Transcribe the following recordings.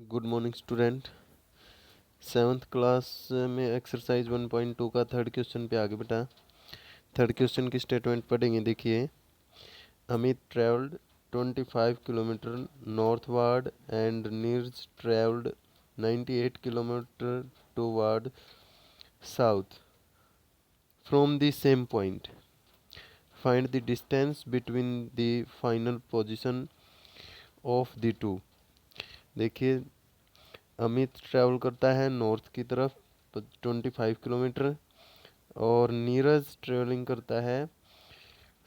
Good morning student. Seventh class में exercise 1.2 का third question पे आगे बेटा। थर्ड क्वेश्चन की स्टेटमेंट पढ़ेंगे। देखिए, Amit travelled 25 kilometre northward and Neeraj travelled 98 kilometre toward south from the same point. Find the distance between the final position of the two. देखिए, Amit travel करता है नॉर्थ की तरफ 25 किलोमीटर और नीरज ट्रेवलिंग करता है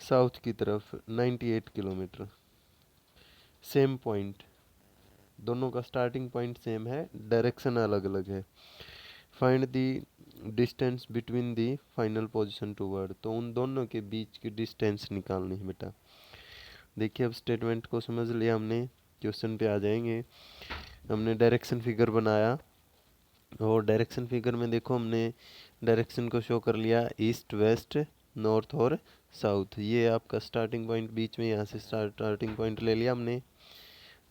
साउथ की तरफ 98 किलोमीटर। सेम पॉइंट, दोनों का स्टार्टिंग पॉइंट सेम है, डायरेक्शन अलग अलग है। Find the distance between the final position toward, तो उन दोनों के बीच की डिस्टेंस निकालनी है बेटा। देखिए, अब स्टेटमेंट को समझ लिया हमने, क्वेश्चन पे आ जाएंगे। हमने डायरेक्शन फिगर बनाया और डायरेक्शन फिगर में देखो हमने डायरेक्शन को शो कर लिया, ईस्ट वेस्ट नॉर्थ और साउथ। ये आपका स्टार्टिंग पॉइंट बीच में, यहाँ से स्टार्टिंग पॉइंट ले लिया हमने।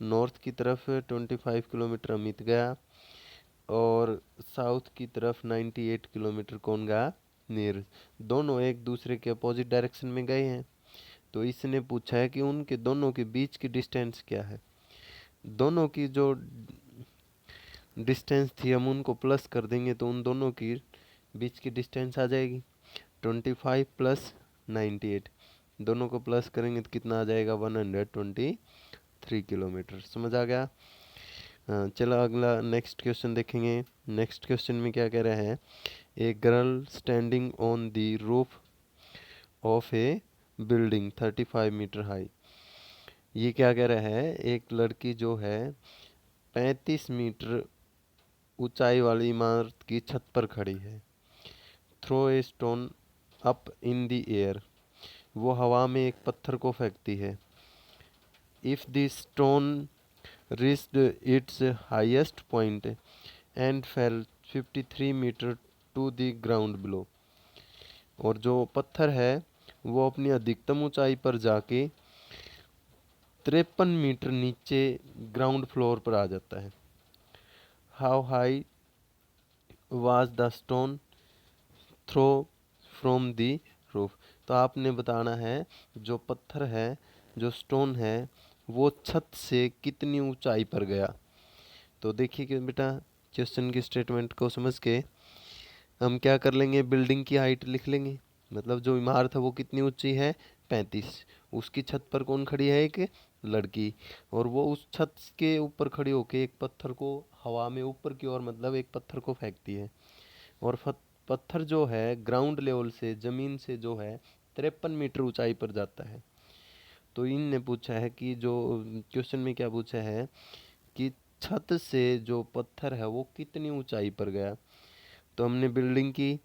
नॉर्थ की तरफ 25 किलोमीटर अमित गया और साउथ की तरफ 98 किलोमीटर कौन गया, नीरज। दोनों एक दूसरे के अपोजिट डायरेक्शन में गए हैं। तो इसने पूछा है कि उनके दोनों के बीच की डिस्टेंस क्या है। दोनों की जो डिस्टेंस थी हम उनको प्लस कर देंगे तो उन दोनों की बीच की डिस्टेंस आ जाएगी 25 प्लस 98। दोनों को प्लस करेंगे तो कितना आ जाएगा, 123 किलोमीटर। समझ आ गया। चलो अगला नेक्स्ट क्वेश्चन देखेंगे। नेक्स्ट क्वेश्चन में क्या कह रहा है, a girl standing on the roof of a building 35 meter high. ये क्या कह रहा है, एक लड़की जो है 35 मीटर ऊंचाई वाली इमारत की छत पर खड़ी है। Throw a stone up in the air, वो हवा में एक पत्थर को फेंकती है। If the stone reached its highest point and fell 53 meter to the ground below, और जो पत्थर है वो अपनी अधिकतम ऊंचाई पर जाके 53 मीटर नीचे ग्राउंड फ्लोर पर आ जाता है। How high was the stone throw from the roof, तो आपने बताना है जो पत्थर है, जो स्टोन है, वो छत से कितनी ऊंचाई पर गया। तो देखिए कि बेटा, क्वेश्चन की स्टेटमेंट को समझ के हम क्या कर लेंगे, बिल्डिंग की हाइट लिख लेंगे। मतलब जो इमारत है वो कितनी ऊंची है, 35। उसकी छत पर कौन खड़ी है, एक लड़की, और वो उस छत के ऊपर खड़ी होके एक पत्थर को हवा में ऊपर की ओर, मतलब एक पत्थर को फेंकती है। और पत्थर जो है ग्राउंड लेवल से, जमीन से जो है 53 मीटर ऊंचाई पर जाता है। तो इनने पूछा है कि जो क्वेश्चन में क्या पूछा है कि छत से जो पत्थर है वो कितनी ऊंचाई पर गया। तो हमने बिल्डिंग की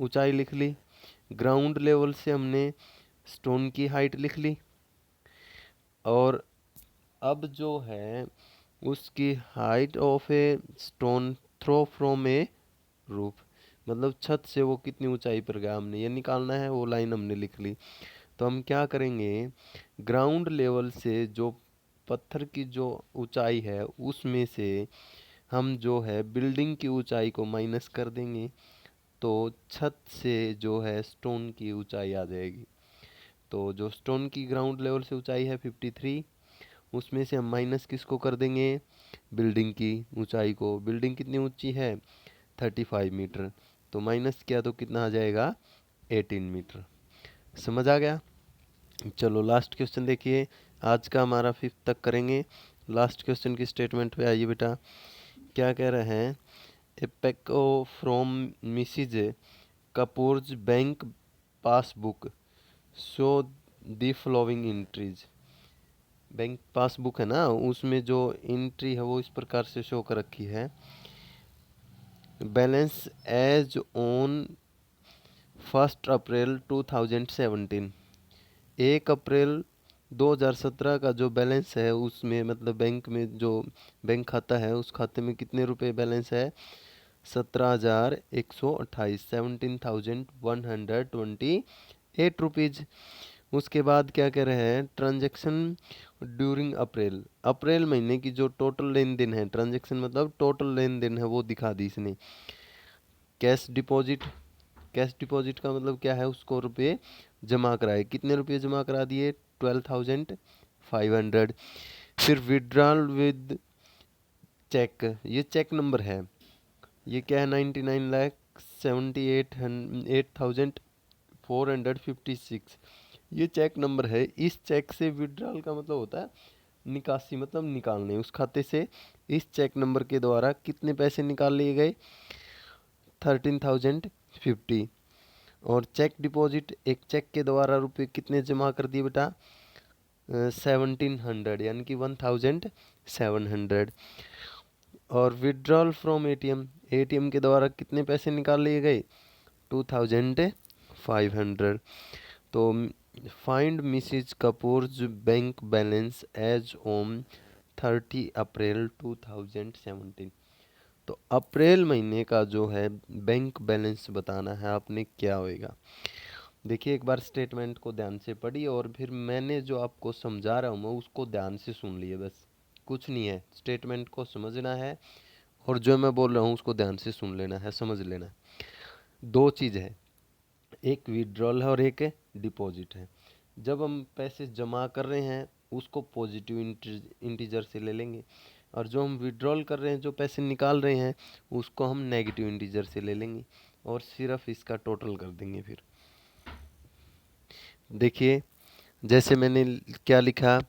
ऊंचाई लिख ली, ग्राउंड लेवल से हमने स्टोन की हाइट लिख ली, और अब जो है उसकी height of a stone throw from a roof, मतलब छत से वो कितनी ऊंचाई पर गया, हमने ये निकालना है। वो लाइन हमने लिख ली। तो हम क्या करेंगे, ग्राउंड लेवल से जो पत्थर की जो ऊंचाई है उसमें से हम जो है बिल्डिंग की ऊंचाई को माइनस कर देंगे, तो छत से जो है स्टोन की ऊंचाई आ जाएगी। तो जो स्टोन की ग्राउंड लेवल से ऊंचाई है 53, उसमें से हम माइनस किसको कर देंगे, बिल्डिंग की ऊंचाई को। बिल्डिंग कितनी ऊंची है, 35 मीटर, तो माइनस किया तो कितना आ जाएगा, 18 मीटर। समझ आ गया। चलो लास्ट क्वेश्चन देखिए, आज का हमारा 5th तक करेंगे। लास्ट क्वेश्चन की स्टेटमेंट पे आइए बेटा। क्या कह रहे हैं, a page from Mrs Kapoor's bank passbook show the following entries. Bank passbook है ना, उसमें जो एंट्री है वो इस प्रकार से शो कर रखी है। बैलेंस एज ऑन 1 अप्रैल 2017, 1 अप्रैल 2017 का जो बैलेंस है उसमें, मतलब बैंक में जो बैंक खाता है उस खाते में कितने रुपए बैलेंस है, 17,128, 17,128 रुपीज। उसके बाद क्या कह रहे हैं, ट्रांजैक्शन ड्यूरिंग अप्रैल, अप्रैल महीने की जो टोटल लेन देन है, ट्रांजेक्शन मतलब टोटल लेन देन है, वो दिखा दी इसने। कैश डिपॉजिट, कैश डिपॉजिट का मतलब क्या है, उसको रुपये जमा कराए, कितने रुपये जमा करा दिए, 12,500। फिर विड्रॉल विद चेक, ये चेक नंबर है, ये क्या है, 99,78,456, ये चेक नंबर है। इस चेक से विड्रॉल का मतलब होता है निकासी, मतलब निकालने, उस खाते से इस चेक नंबर के द्वारा कितने पैसे निकाल लिए गए, 13,050। और चेक डिपॉजिट, एक चेक के द्वारा रुपये कितने जमा कर दिए बेटा, 1700, यानी कि 1700। और विड्रॉल फ्रॉम एटीएम, एटीएम के द्वारा कितने पैसे निकाल लिए गए, 2500। तो find Mrs Kapoor's bank balance as on 30 April 2017। तो अप्रैल महीने का जो है बैंक बैलेंस बताना है आपने, क्या होएगा। देखिए एक बार स्टेटमेंट को ध्यान से पढ़िए, और फिर मैंने जो आपको समझा रहा हूँ मैं उसको ध्यान से सुन लिए, बस कुछ नहीं है, स्टेटमेंट को समझना है और जो मैं बोल रहा हूँ उसको ध्यान से सुन लेना है, समझ लेना है। दो चीज़ है, एक विड्रॉल है और एक डिपॉजिट है। जब हम पैसे जमा कर रहे हैं उसको पॉजिटिव इंटीजर से ले लेंगे, और जो हम विड्रॉल कर रहे हैं, जो पैसे निकाल रहे हैं, उसको हम नेगेटिव इंटीजर से ले लेंगे और सिर्फ इसका टोटल कर देंगे। फिर देखिए जैसे मैंने क्या लिखा,